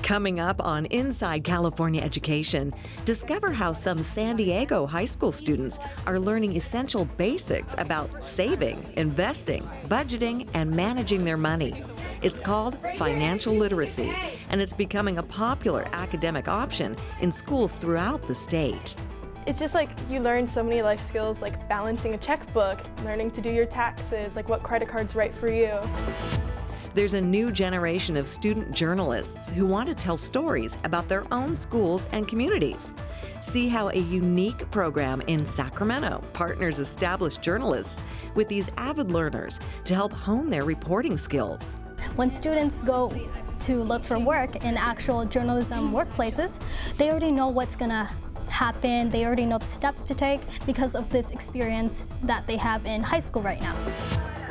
Coming up on Inside California Education, discover how some San Diego high school students are learning essential basics about saving, investing, budgeting, and managing their money. It's called financial literacy, and it's becoming a popular academic option in schools throughout the state. It's just like you learn so many life skills, like balancing a checkbook, learning to do your taxes, like what credit card's right for you. There's a new generation of student journalists who want to tell stories about their own schools and communities. See how a unique program in Sacramento partners established journalists with these avid learners to help hone their reporting skills. When students go to look for work in actual journalism workplaces, they already know what's going to happen. They already know the steps to take because of this experience that they have in high school right now.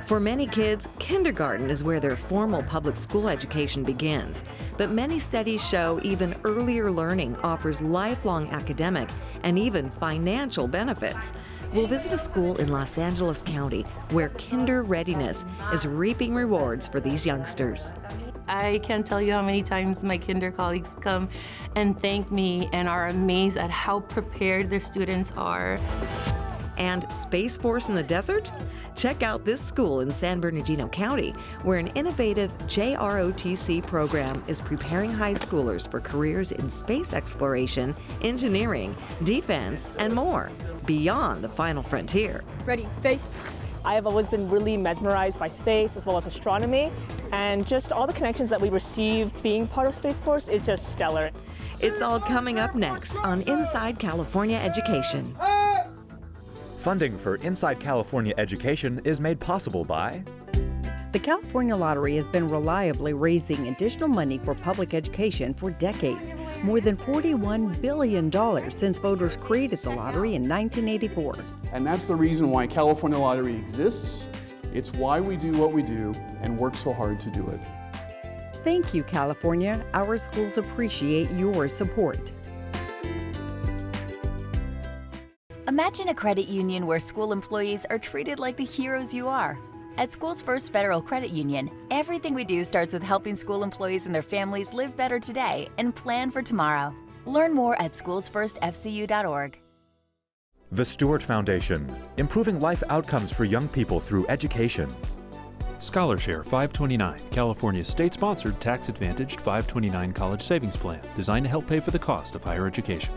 For many kids, kindergarten is where their formal public school education begins. But many studies show even earlier learning offers lifelong academic and even financial benefits. We'll visit a school in Los Angeles County where kinder readiness is reaping rewards for these youngsters. I can't tell you how many times my kinder colleagues come and thank me and are amazed at how prepared their students are. And Space Force in the desert? Check out this school in San Bernardino County, where an innovative JROTC program is preparing high schoolers for careers in space exploration, engineering, defense, and more, beyond the final frontier. Ready, face. I have always been really mesmerized by space as well as astronomy, and just all the connections that we receive being part of Space Force is just stellar. It's all coming up next on Inside California Education. Funding for Inside California Education is made possible by the California Lottery has been reliably raising additional money for public education for decades, more than $41 billion since voters created the lottery in 1984. And that's the reason why California Lottery exists. It's why we do what we do and work so hard to do it. Thank you, California. Our schools appreciate your support. Imagine a credit union where school employees are treated like the heroes you are. At Schools First Federal Credit Union, everything we do starts with helping school employees and their families live better today and plan for tomorrow. Learn more at schoolsfirstfcu.org. the Stewart Foundation, improving life outcomes for young people through education. ScholarShare 529, California's state-sponsored, tax-advantaged 529 college savings plan designed to help pay for the cost of higher education.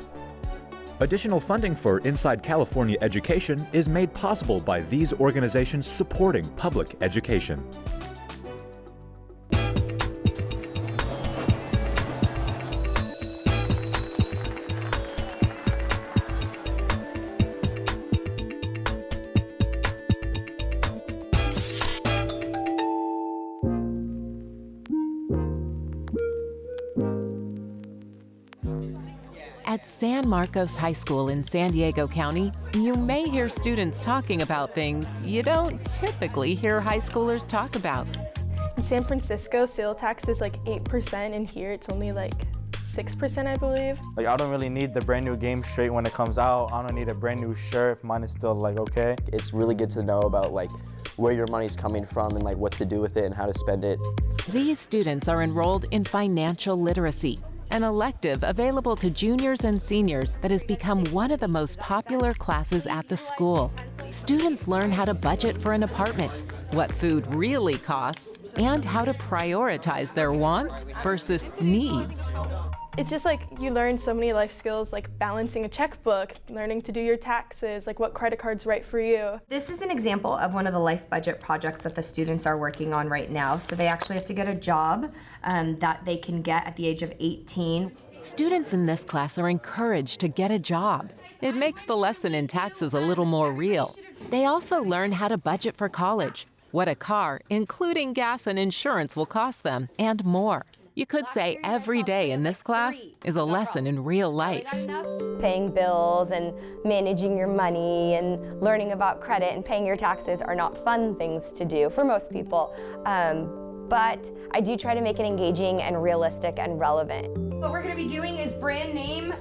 Additional funding for Inside California Education is made possible by these organizations supporting public education. At San Marcos High School in San Diego County, you may hear students talking about things you don't typically hear high schoolers talk about. In San Francisco, sales tax is like 8%, and here it's only like 6%, I believe. Like, I don't really need the brand new game straight when it comes out. I don't need a brand new shirt if mine is still like okay. It's really good to know about like where your money's coming from and like what to do with it and how to spend it. These students are enrolled in financial literacy, an elective available to juniors and seniors that has become one of the most popular classes at the school. Students learn how to budget for an apartment, what food really costs, and how to prioritize their wants versus needs. It's just like you learn so many life skills, like balancing a checkbook, learning to do your taxes, like what credit card's right for you. This is an example of one of the life budget projects that the students are working on right now. So they actually have to get a job that they can get at the age of 18. Students in this class are encouraged to get a job. It makes the lesson in taxes a little more real. They also learn how to budget for college, what a car, including gas and insurance, will cost them, and more. You could say every day in this class is a lesson in real life. Paying bills and managing your money and learning about credit and paying your taxes are not fun things to do for most people. But I do try to make it engaging and realistic and relevant. What we're going to be doing is brand name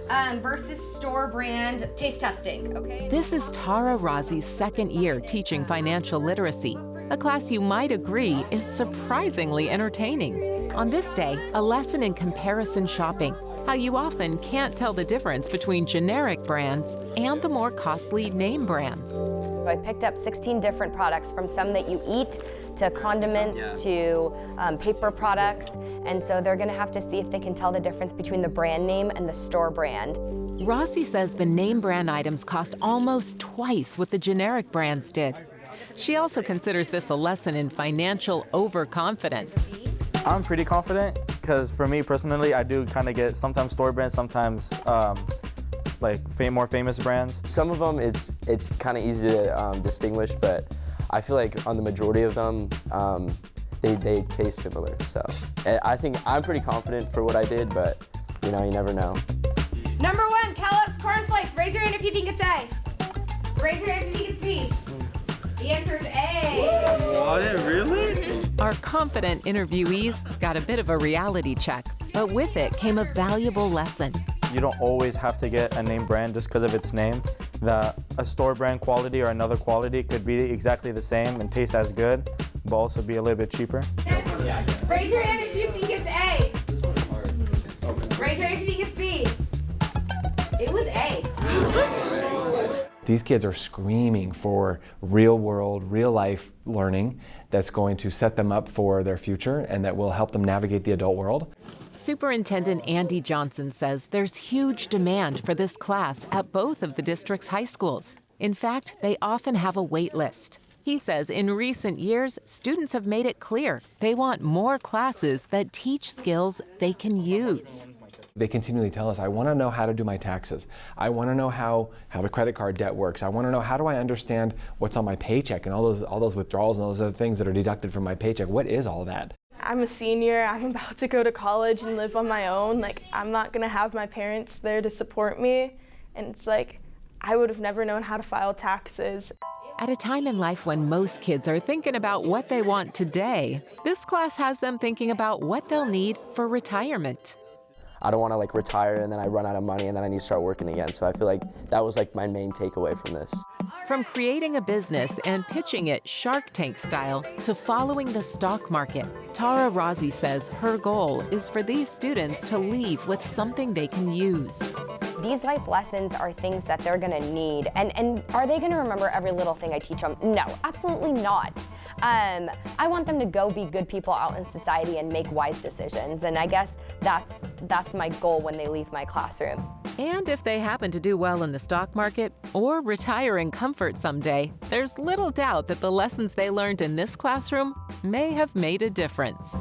versus store brand taste testing, okay? This is Tara Razi's second year teaching financial literacy, a class you might agree is surprisingly entertaining. On this day, a lesson in comparison shopping, how you often can't tell the difference between generic brands and the more costly name brands. I picked up 16 different products, from some that you eat to condiments to paper products, and so they're going to have to see if they can tell the difference between the brand name and the store brand. Rossi says the name brand items cost almost twice what the generic brands did. She also considers this a lesson in financial overconfidence. I'm pretty confident because for me personally, I do kind of get sometimes store brands, sometimes like more famous brands. Some of them it's kind of easy to distinguish, but I feel like on the majority of them, they taste similar. So I think I'm pretty confident for what I did, but you never know. Number 1, Kellogg's Corn Flakes. Raise your hand if you think it's A. Raise your hand if you think it's B. The answer is A. What, really? Our confident interviewees got a bit of a reality check, but with it came a valuable lesson. You don't always have to get a name brand just because of its name. A store brand quality or another quality could be exactly the same and taste as good, but also be a little bit cheaper. Raise your hand if you think it's A. Raise your hand if you think it's B. It was A. These kids are screaming for real world, real life learning that's going to set them up for their future and that will help them navigate the adult world. Superintendent Andy Johnson says there's huge demand for this class at both of the district's high schools. In fact, they often have a wait list. He says in recent years, students have made it clear they want more classes that teach skills they can use. They continually tell us, I want to know how to do my taxes. I want to know how the credit card debt works. I want to know, how do I understand what's on my paycheck and all those withdrawals and all those other things that are deducted from my paycheck? What is all that? I'm a senior. I'm about to go to college and live on my own. I'm not going to have my parents there to support me. And it's I would have never known how to file taxes. At a time in life when most kids are thinking about what they want today, this class has them thinking about what they'll need for retirement. I don't want to retire and then I run out of money and then I need to start working again. So I feel like that was my main takeaway from this. From creating a business and pitching it Shark Tank style to following the stock market, Tara Rossi says her goal is for these students to leave with something they can use. These life lessons are things that they're going to need. And are they going to remember every little thing I teach them? No, absolutely not. I want them to go be good people out in society and make wise decisions. And I guess that's my goal when they leave my classroom. And if they happen to do well in the stock market or retire in comfort someday, there's little doubt that the lessons they learned in this classroom may have made a difference.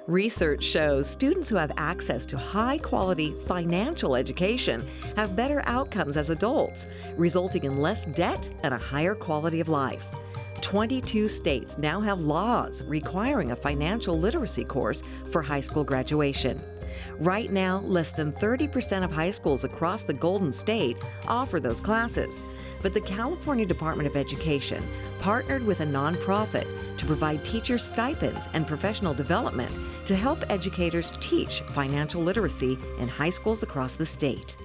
Research shows students who have access to high-quality financial education have better outcomes as adults, resulting in less debt and a higher quality of life. 22 states now have laws requiring a financial literacy course for high school graduation. Right now, less than 30% of high schools across the Golden State offer those classes. But the California Department of Education partnered with a nonprofit to provide teacher stipends and professional development to help educators teach financial literacy in high schools across the state.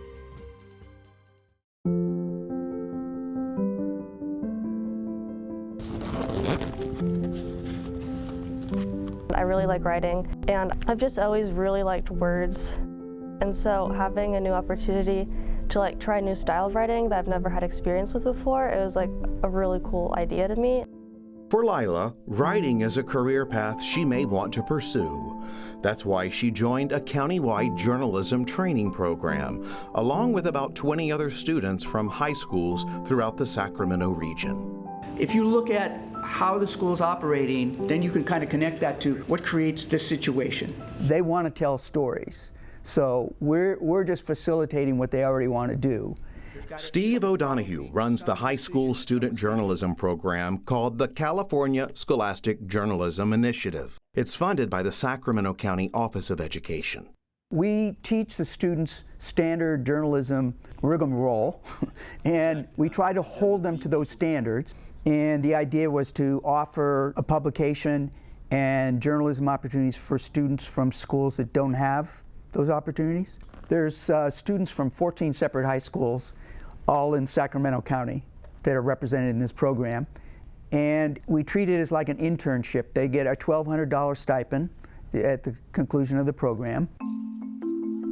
I really like writing, and I've just always really liked words. And so having a new opportunity to try a new style of writing that I've never had experience with before, it was a really cool idea to me. For Lila, writing is a career path she may want to pursue. That's why she joined a countywide journalism training program, along with about 20 other students from high schools throughout the Sacramento region. If you look at how the school's operating, then you can kind of connect that to what creates this situation. They want to tell stories, so we're just facilitating what they already want to do. Steve O'Donohue runs the high school student journalism program called the California Scholastic Journalism Initiative. It's funded by the Sacramento County Office of Education. We teach the students standard journalism rigmarole, and we try to hold them to those standards. And the idea was to offer a publication and journalism opportunities for students from schools that don't have those opportunities. There's students from 14 separate high schools, all in Sacramento County, that are represented in this program. And we treat it as like an internship. They get a $1,200 stipend at the conclusion of the program.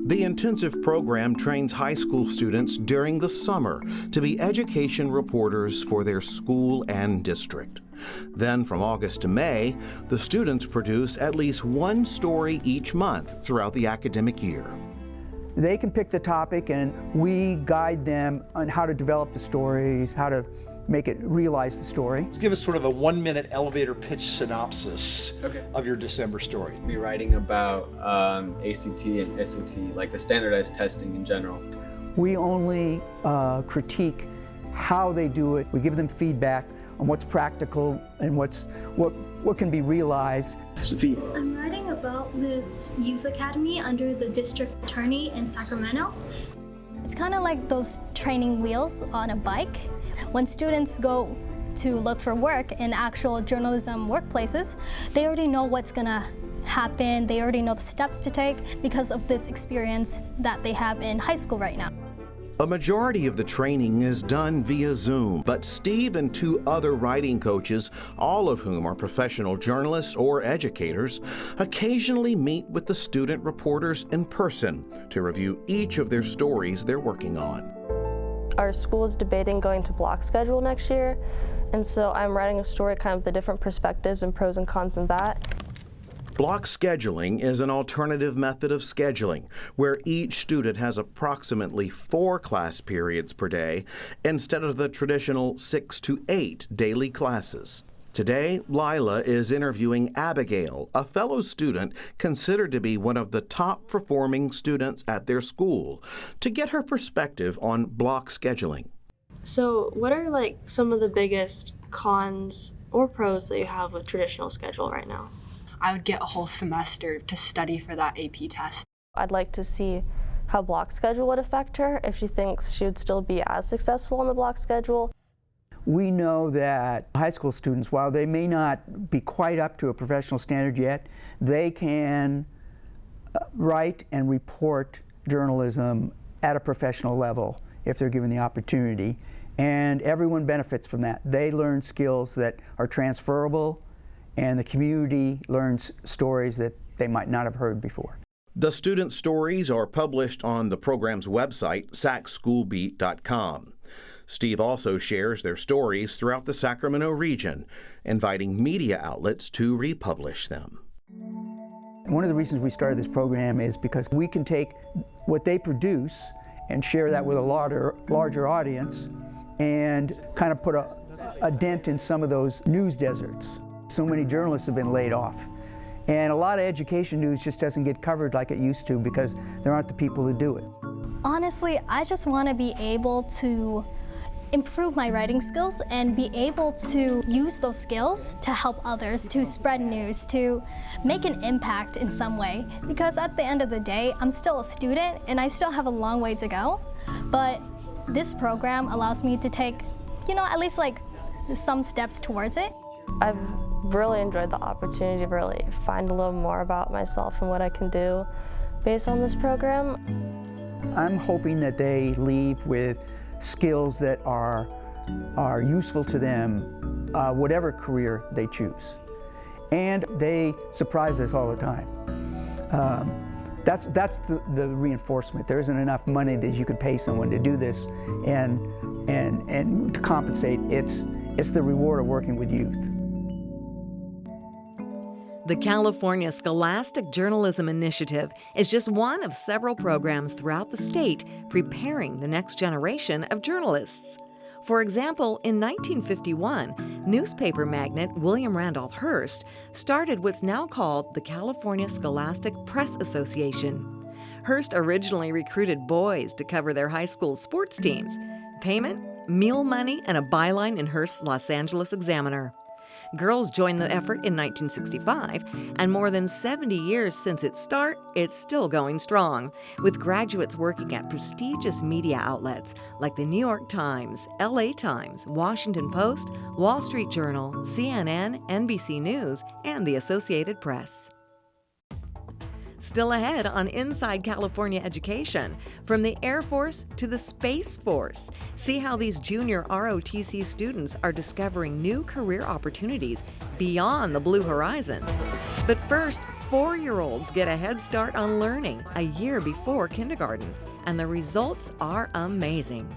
The intensive program trains high school students during the summer to be education reporters for their school and district. Then from August to May, the students produce at least one story each month throughout the academic year. They can pick the topic and we guide them on how to develop the stories, how to make it realize the story. Give us sort of a 1-minute elevator pitch synopsis of your December story. Be writing about ACT and SAT, like the standardized testing in general. We only critique how they do it. We give them feedback on what's practical and what can be realized. Sophia. I'm writing about this youth academy under the district attorney in Sacramento. It's kind of like those training wheels on a bike. When students go to look for work in actual journalism workplaces, they already know what's gonna happen. They already know the steps to take because of this experience that they have in high school right now. A majority of the training is done via Zoom, but Steve and 2 other writing coaches, all of whom are professional journalists or educators, occasionally meet with the student reporters in person to review each of their stories they're working on. Our school is debating going to block schedule next year, and so I'm writing a story kind of the different perspectives and pros and cons of that. Block scheduling is an alternative method of scheduling where each student has approximately 4 class periods per day instead of the traditional 6 to 8 daily classes. Today, Lila is interviewing Abigail, a fellow student considered to be one of the top performing students at their school, to get her perspective on block scheduling. So what are like some of the biggest cons or pros that you have with traditional schedule right now? I would get a whole semester to study for that AP test. I'd like to see how block schedule would affect her, if she thinks she would still be as successful on the block schedule. We know that high school students, while they may not be quite up to a professional standard yet, they can write and report journalism at a professional level if they're given the opportunity. And everyone benefits from that. They learn skills that are transferable, and the community learns stories that they might not have heard before. The student stories are published on the program's website, sacschoolbeat.com. Steve also shares their stories throughout the Sacramento region, inviting media outlets to republish them. One of the reasons we started this program is because we can take what they produce and share that with a larger audience and kind of put a dent in some of those news deserts. So many journalists have been laid off. And a lot of education news just doesn't get covered like it used to because there aren't the people to do it. Honestly, I just want to be able to improve my writing skills and be able to use those skills to help others, to spread news, to make an impact in some way. Because at the end of the day, I'm still a student and I still have a long way to go. But this program allows me to take, at least like some steps towards it. I've really enjoyed the opportunity to really find a little more about myself and what I can do based on this program. I'm hoping that they leave with skills that are useful to them, whatever career they choose. And they surprise us all the time. That's the reinforcement. There isn't enough money that you could pay someone to do this and to compensate. It's the reward of working with youth. The California Scholastic Journalism Initiative is just one of several programs throughout the state preparing the next generation of journalists. For example, in 1951, newspaper magnate William Randolph Hearst started what's now called the California Scholastic Press Association. Hearst originally recruited boys to cover their high school sports teams. Payment, meal money, and a byline in Hearst's Los Angeles Examiner. Girls joined the effort in 1965, and more than 70 years since its start, it's still going strong, with graduates working at prestigious media outlets like the New York Times, LA Times, Washington Post, Wall Street Journal, CNN, NBC News, and the Associated Press. Still ahead on Inside California Education, from the Air Force to the Space Force. See how these junior ROTC students are discovering new career opportunities beyond the blue horizon. But first, 4-year-olds get a head start on learning a year before kindergarten, and the results are amazing.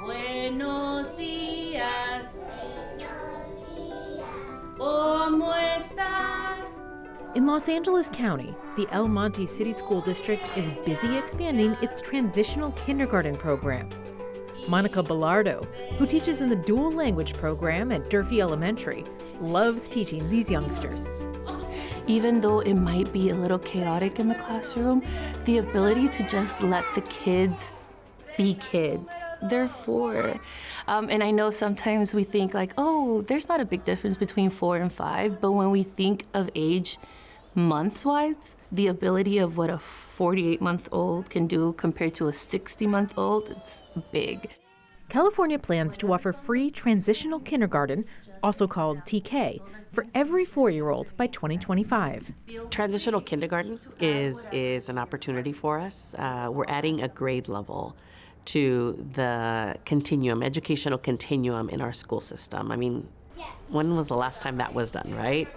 Buenos días. ¿Cómo estás? In Los Angeles County, the El Monte City School District is busy expanding its transitional kindergarten program. Monica Bellardo, who teaches in the dual language program at Durfee Elementary, loves teaching these youngsters. Even though it might be a little chaotic in the classroom, the ability to just let the kids be kids. They're 4. And I know sometimes we think like, oh, there's not a big difference between 4 and 5, but when we think of age months-wise, the ability of what a 48-month-old can do compared to a 60-month-old, it's big. California plans to offer free transitional kindergarten, also called TK, for every 4-year-old by 2025. Transitional kindergarten is an opportunity for us. We're adding a grade level to the continuum, educational continuum in our school system. I mean, when was the last time that was done, right?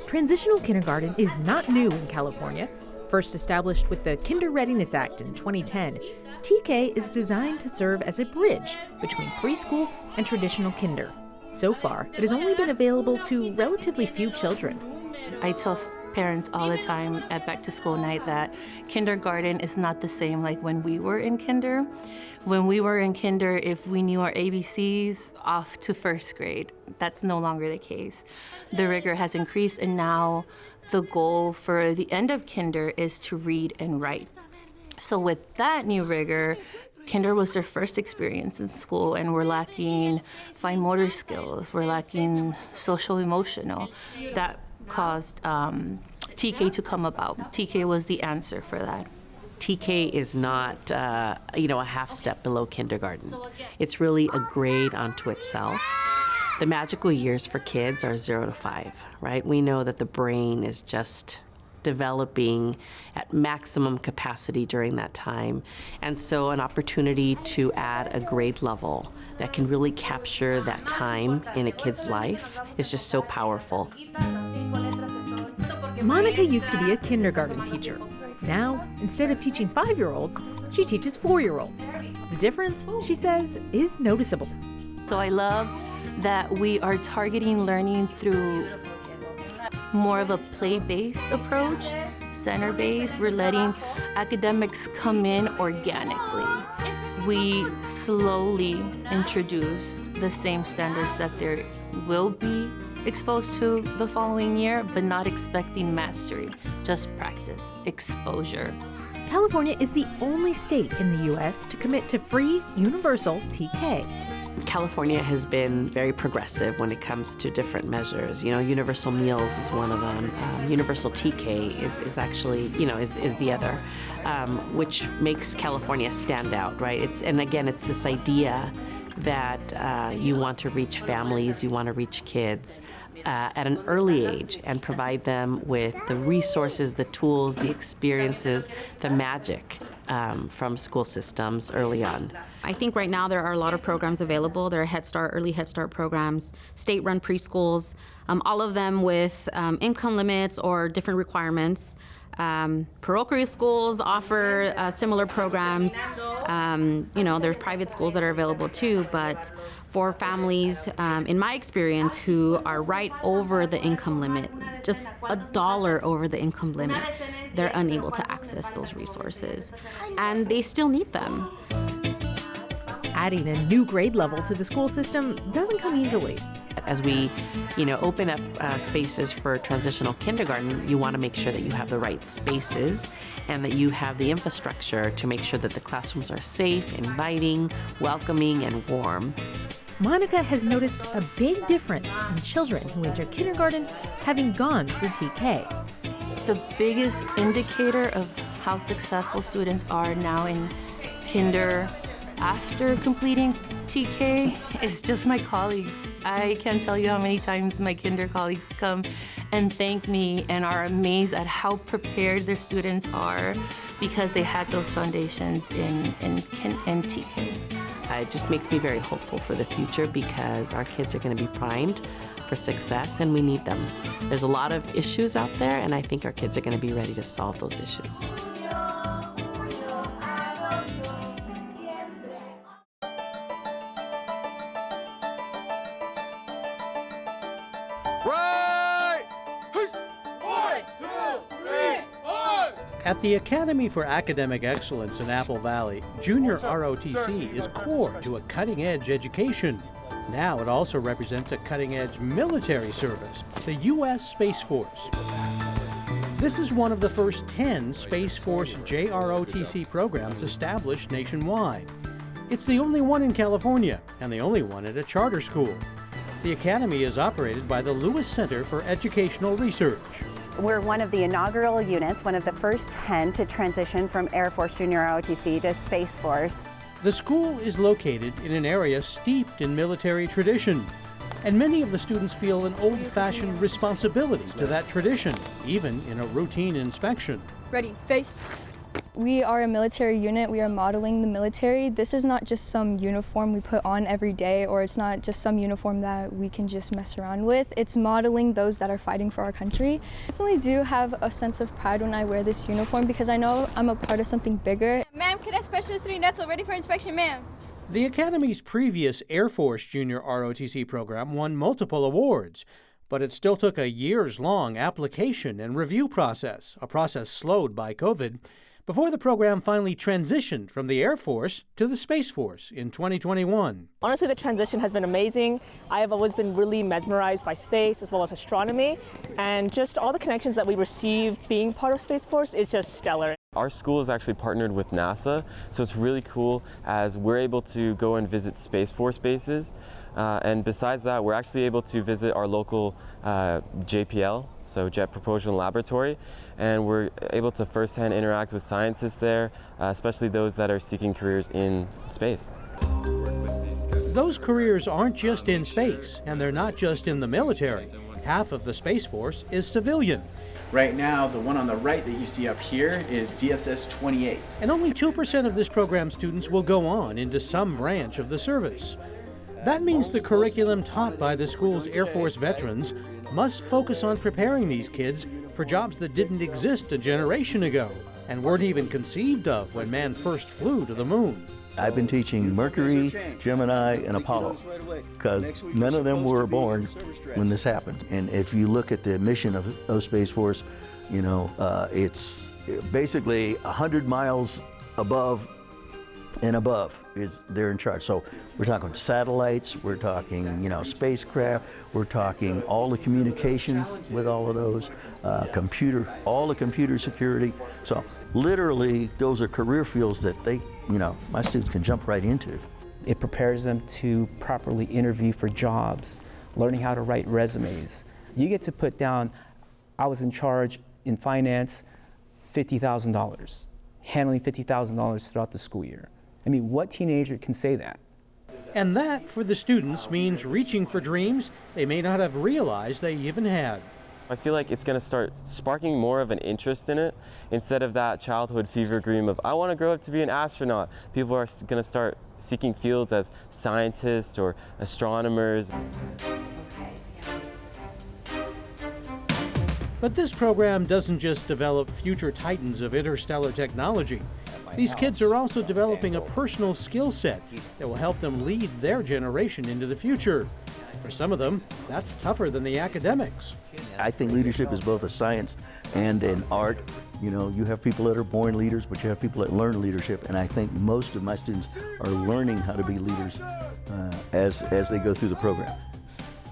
Transitional kindergarten is not new in California. First established with the Kinder Readiness Act in 2010, TK is designed to serve as a bridge between preschool and traditional kinder. So far, it has only been available to relatively few children. I tell parents all the time at back to school night that kindergarten is not the same like when we were in kinder. When we were in kinder, if we knew our ABCs, off to first grade. That's no longer the case. The rigor has increased, and now the goal for the end of kinder is to read and write. So with that new rigor, kinder was their first experience in school, and we're lacking fine motor skills, we're lacking social emotional. That caused TK to come about. TK was the answer for that. TK is not, a half step below kindergarten. It's really a grade unto itself. The magical years for kids are 0 to 5, right? We know that the brain is just developing at maximum capacity during that time. And so an opportunity to add a grade level that can really capture that time in a kid's life is just so powerful. Monica used to be a kindergarten teacher. Now, instead of teaching 5-year-olds, she teaches 4-year-olds. The difference, she says, is noticeable. So I love that we are targeting learning through more of a play-based approach, center-based. We're letting academics come in organically. We slowly introduce the same standards that there will be exposed to the following year, but not expecting mastery, just practice, exposure. California is the only state in the U.S. to commit to free, universal TK. California has been very progressive when it comes to different measures. Universal meals is one of them. Universal TK is actually, is the other, which makes California stand out, right? It's this idea that you want to reach families, you want to reach kids at an early age and provide them with the resources, the tools, the experiences, the magic from school systems early on. I think right now there are a lot of programs available. There are Head Start, early Head Start programs, state-run preschools, all of them with income limits or different requirements. Parochial schools offer similar programs. There's private schools that are available too, but for families, in my experience, who are right over the income limit, just $1 over the income limit, they're unable to access those resources, and they still need them. Adding a new grade level to the school system doesn't come easily. As we, open up spaces for transitional kindergarten, you want to make sure that you have the right spaces and that you have the infrastructure to make sure that the classrooms are safe, inviting, welcoming, and warm. Monica has noticed a big difference in children who enter kindergarten having gone through TK. The biggest indicator of how successful students are now in kinder after completing TK is just my colleagues. I can't tell you how many times my kinder colleagues come and thank me and are amazed at how prepared their students are because they had those foundations in TK. It just makes me very hopeful for the future because our kids are going to be primed for success and we need them. There's a lot of issues out there and I think our kids are going to be ready to solve those issues. At the Academy for Academic Excellence in Apple Valley, junior ROTC is core to a cutting-edge education. Now it also represents a cutting-edge military service, the U.S. Space Force. This is one of the first 10 Space Force JROTC programs established nationwide. It's the only one in California and the only one at a charter school. The Academy is operated by the Lewis Center for Educational Research. We're one of the inaugural units, one of the first 10 to transition from Air Force Junior ROTC to Space Force. The school is located in an area steeped in military tradition, and many of the students feel an old-fashioned responsibility to that tradition, even in a routine inspection. Ready, face. We are a military unit. We are modeling the military. This is not just some uniform we put on every day, or it's not just some uniform that we can just mess around with. It's modeling those that are fighting for our country. I definitely do have a sense of pride when I wear this uniform because I know I'm a part of something bigger. Ma'am, Cadet Specialist 3 Netzel, ready for inspection, ma'am. The Academy's previous Air Force Junior ROTC program won multiple awards, but it still took a years-long application and review process, a process slowed by COVID, before the program finally transitioned from the Air Force to the Space Force in 2021. Honestly, the transition has been amazing. I have always been really mesmerized by space as well as astronomy, and just all the connections that we receive being part of Space Force is just stellar. Our school is actually partnered with NASA, so it's really cool as we're able to go and visit Space Force bases. And besides that, we're actually able to visit our local JPL, so Jet Propulsion Laboratory, and we're able to firsthand interact with scientists there, especially those that are seeking careers in space. Those careers aren't just in space, and they're not just in the military. Half of the Space Force is civilian. Right now, the one on the right that you see up here is DSS 28. And only 2% of this program students will go on into some branch of the service. That means the curriculum taught by the school's Air Force veterans must focus on preparing these kids for jobs that didn't exist a generation ago and weren't even conceived of when man first flew to the moon. I've been teaching Mercury, Gemini, and Apollo because none of them were born when this happened. And if you look at the mission of Space Force, you know, it's basically 100 miles above and above they're in charge. So we're talking satellites, we're talking, you know, spacecraft, we're talking all the communications with all of those, all the computer security. So literally, those are career fields that they, you know, my students can jump right into. It prepares them to properly interview for jobs, learning how to write resumes. You get to put down, I was in charge in finance, $50,000, handling $50,000 throughout the school year. I mean, what teenager can say that? And that, for the students, means reaching for dreams they may not have realized they even had. I feel like it's going to start sparking more of an interest in it instead of that childhood fever dream of, I want to grow up to be an astronaut. People are going to start seeking fields as scientists or astronomers. But this program doesn't just develop future titans of interstellar technology. These kids are also developing a personal skill set that will help them lead their generation into the future. For some of them, that's tougher than the academics. I think leadership is both a science and an art. You know, you have people that are born leaders, but you have people that learn leadership, and I think most of my students are learning how to be leaders as they go through the program.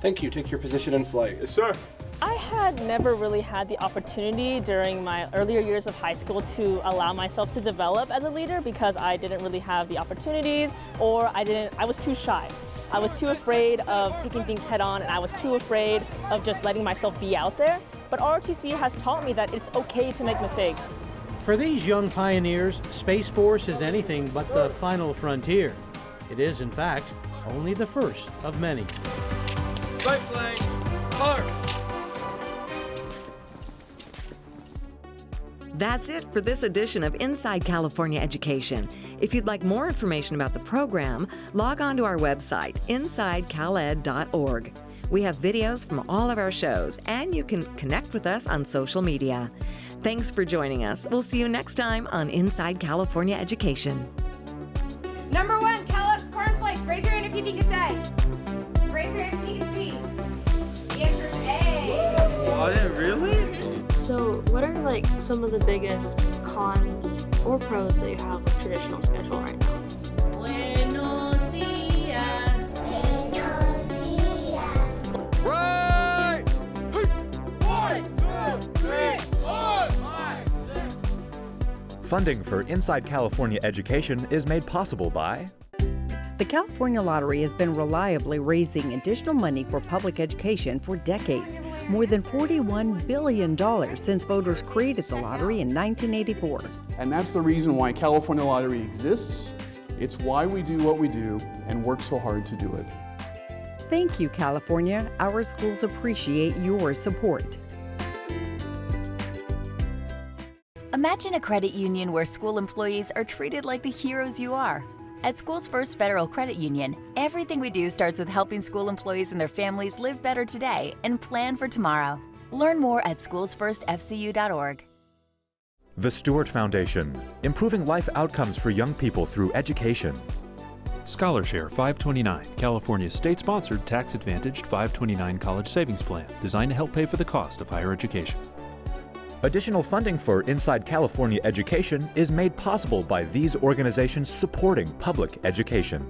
Thank you. Take your position in flight. Yes, sir. I had never really had the opportunity during my earlier years of high school to allow myself to develop as a leader because I didn't really have the opportunities, or I was too shy. I was too afraid of taking things head on, and I was too afraid of just letting myself be out there. But ROTC has taught me that it's okay to make mistakes. For these young pioneers, Space Force is anything but the final frontier. It is, in fact, only the first of many. Right flank, march! That's it for this edition of Inside California Education. If you'd like more information about the program, log on to our website, insidecaled.org. We have videos from all of our shows, and you can connect with us on social media. Thanks for joining us. We'll see you next time on Inside California Education. Number 1, Kellogg's Cornflakes. Raise your hand if you think it's A. Raise your hand if you think it's B. The answer is A. Oh, really? So what are like some of the biggest cons or pros that you have with traditional schedule right now? Buenos días. Buenos días. Right! 1, 2, 3, 4, 5, 6. Funding for Inside California Education is made possible by the California Lottery has been reliably raising additional money for public education for decades, more than $41 billion since voters created the lottery in 1984. And that's the reason why California Lottery exists. It's why we do what we do and work so hard to do it. Thank you, California. Our schools appreciate your support. Imagine a credit union where school employees are treated like the heroes you are. At Schools First Federal Credit Union, everything we do starts with helping school employees and their families live better today and plan for tomorrow. Learn more at schoolsfirstfcu.org. the Stewart Foundation, improving life outcomes for young people through education. ScholarShare 529, California's state-sponsored, tax-advantaged 529 college savings plan designed to help pay for the cost of higher education. Additional funding for Inside California Education is made possible by these organizations supporting public education.